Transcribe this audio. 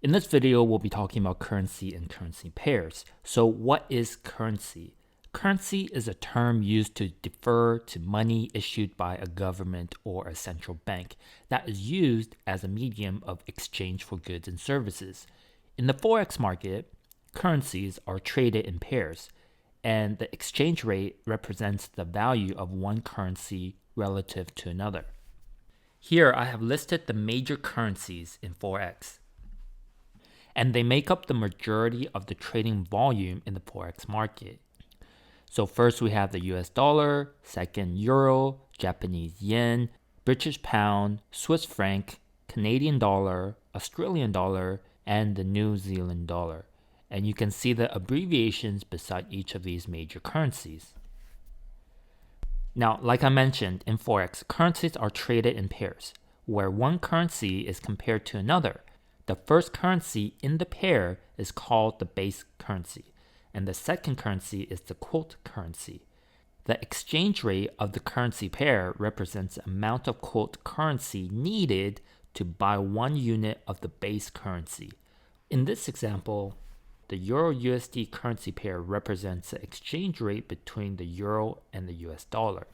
In this video, we'll be talking about currency and currency pairs. So what is currency? Currency is a term used to refer to money issued by a government or a central bank that is used as a medium of exchange for goods and services. In the Forex market, currencies are traded in pairs, and the exchange rate represents the value of one currency relative to another. Here I have listed the major currencies in Forex, and they make up the majority of the trading volume in the Forex market. So first we have the US dollar, second euro, Japanese yen, British pound, Swiss franc, Canadian dollar, Australian dollar, and the New Zealand dollar. And you can see the abbreviations beside each of these major currencies. Now, like I mentioned, in Forex, currencies are traded in pairs, where one currency is compared to another. The first currency in the pair is called the base currency, and the second currency is the quote currency. The exchange rate of the currency pair represents the amount of quote currency needed to buy 1 unit of the base currency. In this example, the Euro-USD currency pair represents the exchange rate between the euro and the US dollar.